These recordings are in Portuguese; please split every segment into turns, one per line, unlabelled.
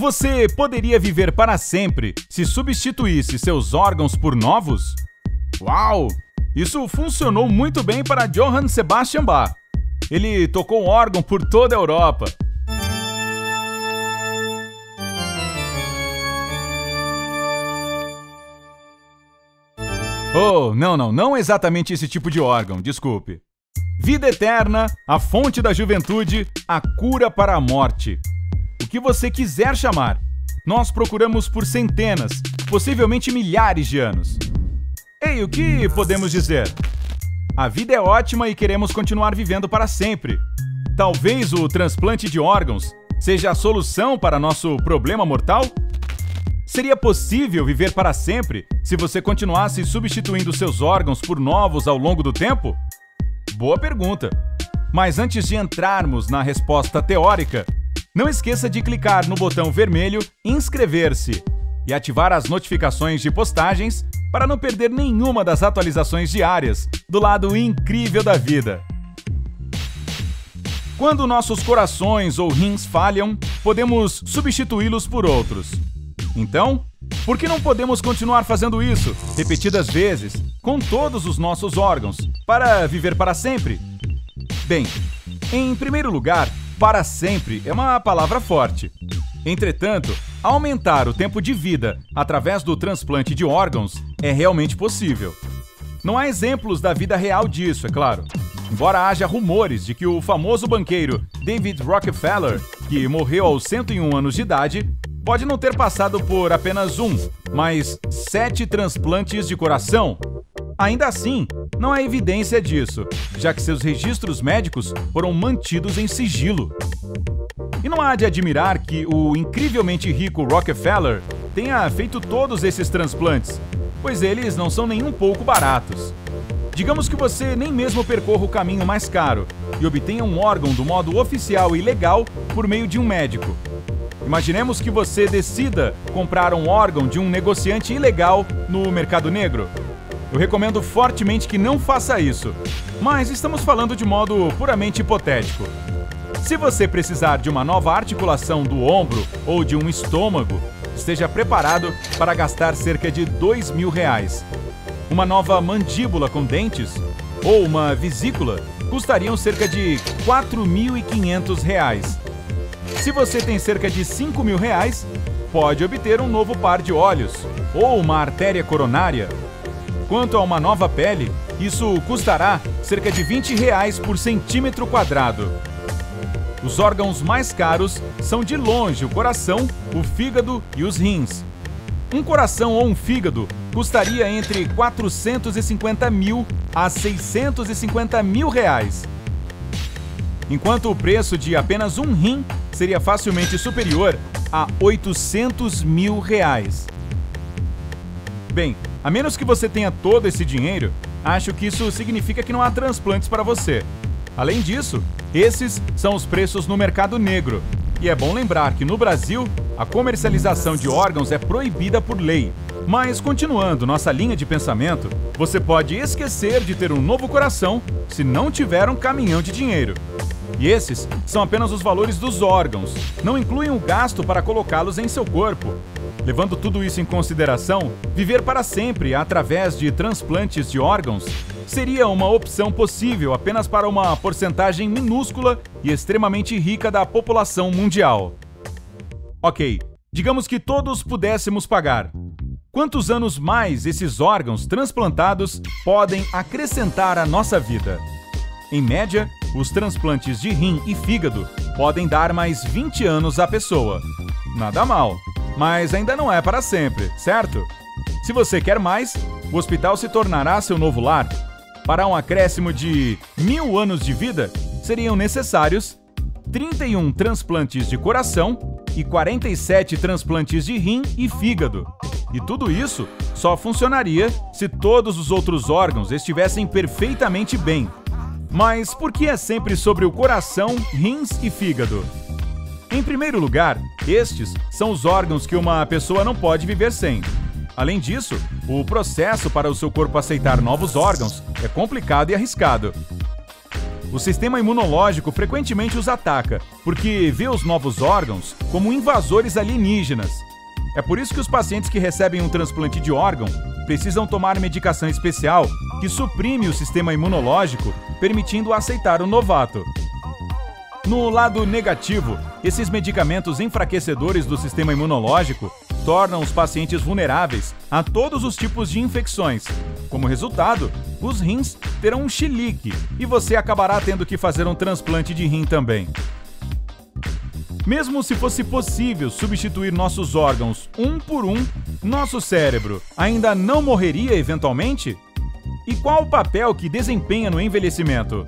Você poderia viver para sempre se substituísse seus órgãos por novos? Uau! Isso funcionou muito bem para Johann Sebastian Bach. Ele tocou um órgão por toda a Europa. Oh, não exatamente esse tipo de órgão, desculpe. Vida eterna, a fonte da juventude, a cura para a morte. O que você quiser chamar. Nós procuramos por centenas, possivelmente milhares de anos. Ei, o que podemos dizer? A vida é ótima e queremos continuar vivendo para sempre. Talvez o transplante de órgãos seja a solução para nosso problema mortal? Seria possível viver para sempre se você continuasse substituindo seus órgãos por novos ao longo do tempo? Boa pergunta. Mas antes de entrarmos na resposta teórica, não esqueça de clicar no botão vermelho Inscrever-se e ativar as notificações de postagens para não perder nenhuma das atualizações diárias do lado incrível da vida. Quando nossos corações ou rins falham, podemos substituí-los por outros. Então, por que não podemos continuar fazendo isso repetidas vezes com todos os nossos órgãos para viver para sempre? Bem, em primeiro lugar, para sempre é uma palavra forte. Entretanto, aumentar o tempo de vida através do transplante de órgãos é realmente possível. Não há exemplos da vida real disso, é claro. Embora haja rumores de que o famoso banqueiro David Rockefeller, que morreu aos 101 anos de idade, pode não ter passado por apenas mas 7 transplantes de coração. Ainda assim, não há evidência disso, já que seus registros médicos foram mantidos em sigilo. E não há de admirar que o incrivelmente rico Rockefeller tenha feito todos esses transplantes, pois eles não são nem um pouco baratos. Digamos que você nem mesmo percorra o caminho mais caro e obtenha um órgão do modo oficial e legal por meio de um médico. Imaginemos que você decida comprar um órgão de um negociante ilegal no mercado negro. Eu recomendo fortemente que não faça isso, mas estamos falando de modo puramente hipotético. Se você precisar de uma nova articulação do ombro ou de um estômago, esteja preparado para gastar cerca de R$2.000. Uma nova mandíbula com dentes ou uma vesícula custariam cerca de R$4.500. Se você tem cerca de R$5.000, pode obter um novo par de olhos ou uma artéria coronária. Quanto a uma nova pele, isso custará cerca de R$20 por centímetro quadrado. Os órgãos mais caros são de longe o coração, o fígado e os rins. Um coração ou um fígado custaria entre R$450.000 a R$650.000, enquanto o preço de apenas um rim seria facilmente superior a R$800.000. Bem, a menos que você tenha todo esse dinheiro, acho que isso significa que não há transplantes para você. Além disso, esses são os preços no mercado negro. E é bom lembrar que no Brasil, a comercialização de órgãos é proibida por lei. Mas, continuando nossa linha de pensamento, você pode esquecer de ter um novo coração se não tiver um caminhão de dinheiro. E esses são apenas os valores dos órgãos, não incluem o gasto para colocá-los em seu corpo. Levando tudo isso em consideração, viver para sempre através de transplantes de órgãos seria uma opção possível apenas para uma porcentagem minúscula e extremamente rica da população mundial. Ok, digamos que todos pudéssemos pagar. Quantos anos mais esses órgãos transplantados podem acrescentar à nossa vida? Em média, os transplantes de rim e fígado podem dar mais 20 anos à pessoa. Nada mal, mas ainda não é para sempre, certo? Se você quer mais, o hospital se tornará seu novo lar. Para um acréscimo de 1.000 anos de vida, seriam necessários 31 transplantes de coração e 47 transplantes de rim e fígado. E tudo isso só funcionaria se todos os outros órgãos estivessem perfeitamente bem. Mas por que é sempre sobre o coração, rins e fígado? Em primeiro lugar, estes são os órgãos que uma pessoa não pode viver sem. Além disso, o processo para o seu corpo aceitar novos órgãos é complicado e arriscado. o sistema imunológico frequentemente os ataca, porque vê os novos órgãos como invasores alienígenas. É por isso que os pacientes que recebem um transplante de órgão precisam tomar medicação especial que suprime o sistema imunológico, permitindo aceitar o novato. No lado negativo, esses medicamentos enfraquecedores do sistema imunológico tornam os pacientes vulneráveis a todos os tipos de infecções. Como resultado, os rins terão um chilique e você acabará tendo que fazer um transplante de rim também. Mesmo se fosse possível substituir nossos órgãos um por um, nosso cérebro ainda não morreria eventualmente? E qual o papel que desempenha no envelhecimento?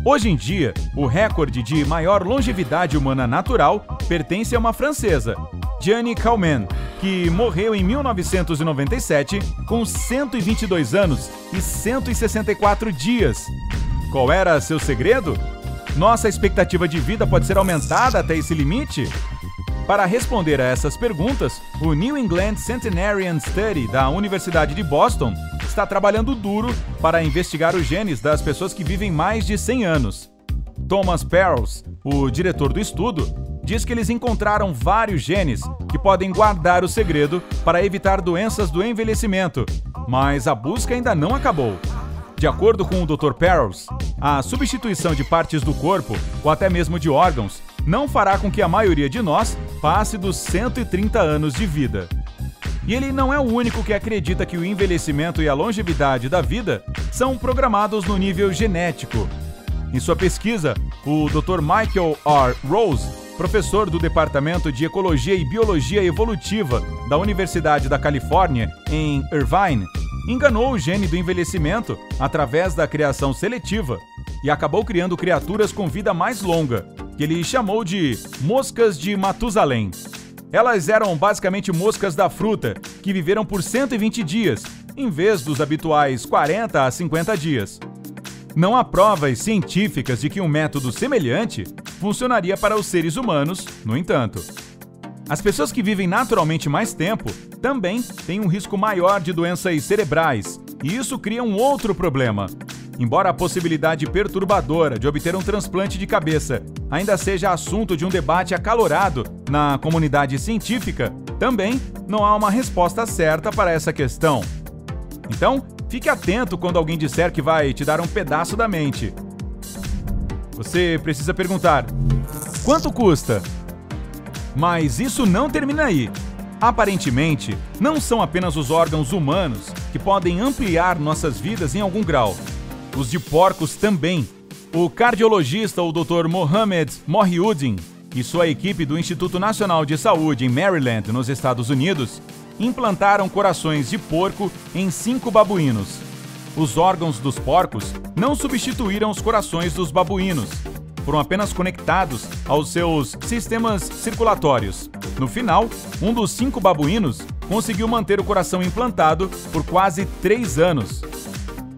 Hoje em dia, o recorde de maior longevidade humana natural pertence a uma francesa, Jeanne Calment, que morreu em 1997 com 122 anos e 164 dias. Qual era seu segredo? Nossa expectativa de vida pode ser aumentada até esse limite? Para responder a essas perguntas, o New England Centenarian Study da Universidade de Boston está trabalhando duro para investigar os genes das pessoas que vivem mais de 100 anos. Thomas Perls, o diretor do estudo, diz que eles encontraram vários genes que podem guardar o segredo para evitar doenças do envelhecimento, mas a busca ainda não acabou. De acordo com o Dr. Perls, a substituição de partes do corpo, ou até mesmo de órgãos, não fará com que a maioria de nós passe dos 130 anos de vida. E ele não é o único que acredita que o envelhecimento e a longevidade da vida são programados no nível genético. Em sua pesquisa, o Dr. Michael R. Rose, professor do Departamento de Ecologia e Biologia Evolutiva da Universidade da Califórnia, em Irvine, enganou o gene do envelhecimento através da criação seletiva e acabou criando criaturas com vida mais longa, que ele chamou de moscas de Matusalém. Elas eram basicamente moscas da fruta, que viveram por 120 dias, em vez dos habituais 40 a 50 dias. Não há provas científicas de que um método semelhante funcionaria para os seres humanos, no entanto. As pessoas que vivem naturalmente mais tempo também têm um risco maior de doenças cerebrais, e isso cria um outro problema. Embora a possibilidade perturbadora de obter um transplante de cabeça ainda seja assunto de um debate acalorado na comunidade científica, também não há uma resposta certa para essa questão. Então, fique atento quando alguém disser que vai te dar um pedaço da mente. Você precisa perguntar: quanto custa? Mas isso não termina aí. Aparentemente, não são apenas os órgãos humanos que podem ampliar nossas vidas em algum grau. Os de porcos também. O cardiologista, o Dr. Mohamed Mohieddin, e sua equipe do Instituto Nacional de Saúde em Maryland, nos Estados Unidos, implantaram corações de porco em 5 babuínos. Os órgãos dos porcos não substituíram os corações dos babuínos. Foram apenas conectados aos seus sistemas circulatórios. No final, um dos 5 babuínos conseguiu manter o coração implantado por quase 3 anos.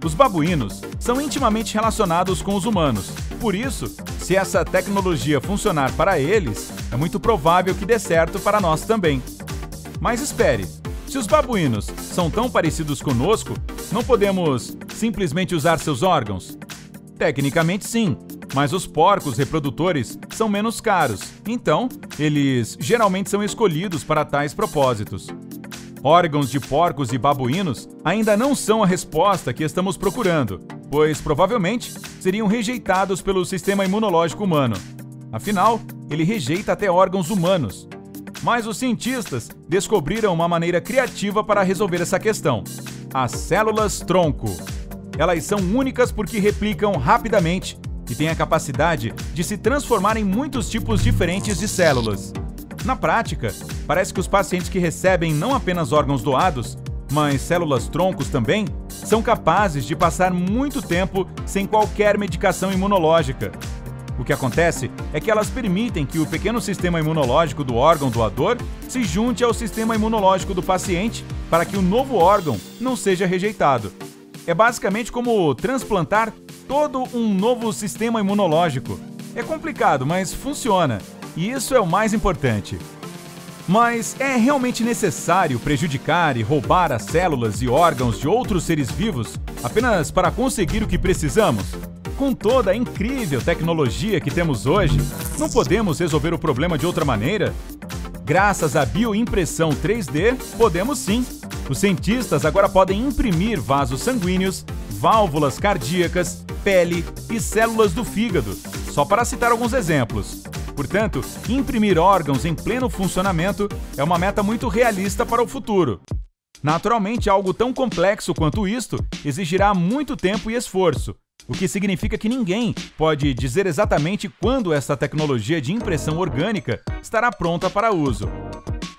Os babuínos são intimamente relacionados com os humanos. Por isso, se essa tecnologia funcionar para eles, é muito provável que dê certo para nós também. Mas espere, se os babuínos são tão parecidos conosco, não podemos simplesmente usar seus órgãos? Tecnicamente sim, mas os porcos reprodutores são menos caros, então eles geralmente são escolhidos para tais propósitos. Órgãos de porcos e babuínos ainda não são a resposta que estamos procurando, pois provavelmente seriam rejeitados pelo sistema imunológico humano. Afinal, ele rejeita até órgãos humanos. Mas os cientistas descobriram uma maneira criativa para resolver essa questão: as células-tronco. Elas são únicas porque replicam rapidamente e têm a capacidade de se transformar em muitos tipos diferentes de células. Na prática, parece que os pacientes que recebem não apenas órgãos doados, mas células-troncos também, são capazes de passar muito tempo sem qualquer medicação imunológica. O que acontece é que elas permitem que o pequeno sistema imunológico do órgão doador se junte ao sistema imunológico do paciente para que o novo órgão não seja rejeitado. É basicamente como transplantar todo um novo sistema imunológico. É complicado, mas funciona. E isso é o mais importante. Mas é realmente necessário prejudicar e roubar as células e órgãos de outros seres vivos apenas para conseguir o que precisamos? com toda a incrível tecnologia que temos hoje, não podemos resolver o problema de outra maneira? Graças à bioimpressão 3D, podemos sim. Os cientistas agora podem imprimir vasos sanguíneos, válvulas cardíacas, pele e células do fígado, só para citar alguns exemplos. Portanto, imprimir órgãos em pleno funcionamento é uma meta muito realista para o futuro. Naturalmente, algo tão complexo quanto isto exigirá muito tempo e esforço, o que significa que ninguém pode dizer exatamente quando essa tecnologia de impressão orgânica estará pronta para uso.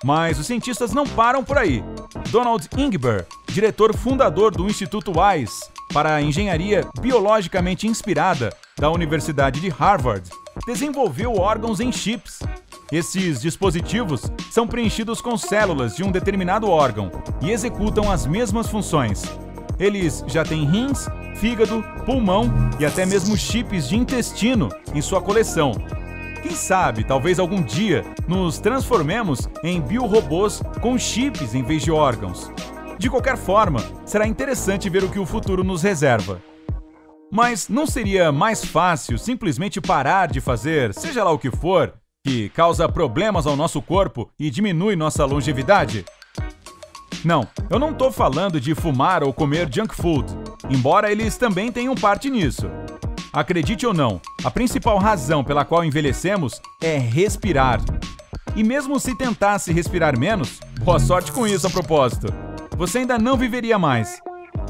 Mas os cientistas não param por aí. Donald Ingber, diretor fundador do Instituto Wise para a Engenharia Biologicamente Inspirada da Universidade de Harvard, desenvolveu órgãos em chips. Esses dispositivos são preenchidos com células de um determinado órgão e executam as mesmas funções. Eles já têm rins, fígado, pulmão e até mesmo chips de intestino em sua coleção. Quem sabe, talvez algum dia, nos transformemos em biorobôs com chips em vez de órgãos. De qualquer forma, será interessante ver o que o futuro nos reserva. Mas não seria mais fácil simplesmente parar de fazer, seja lá o que for, que causa problemas ao nosso corpo e diminui nossa longevidade? Não, eu não estou falando de fumar ou comer junk food, embora eles também tenham parte nisso. Acredite ou não, a principal razão pela qual envelhecemos é respirar. E mesmo se tentasse respirar menos, boa sorte com isso a propósito. Você ainda não viveria mais.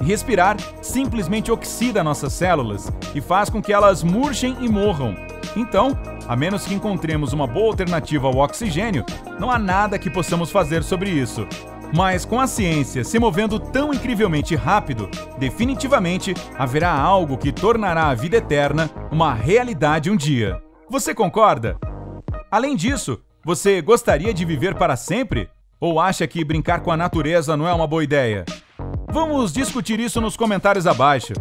Respirar simplesmente oxida nossas células e faz com que elas murchem e morram. Então, a menos que encontremos uma boa alternativa ao oxigênio, não há nada que possamos fazer sobre isso. Mas com a ciência se movendo tão incrivelmente rápido, definitivamente haverá algo que tornará a vida eterna uma realidade um dia. Você concorda? Além disso, você gostaria de viver para sempre? Ou acha que brincar com a natureza não é uma boa ideia? Vamos discutir isso nos comentários abaixo.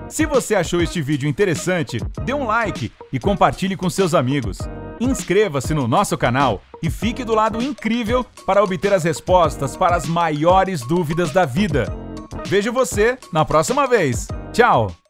Se você achou este vídeo interessante, dê um like e compartilhe com seus amigos. Inscreva-se no nosso canal e fique do lado incrível para obter as respostas para as maiores dúvidas da vida. Vejo você na próxima vez. Tchau!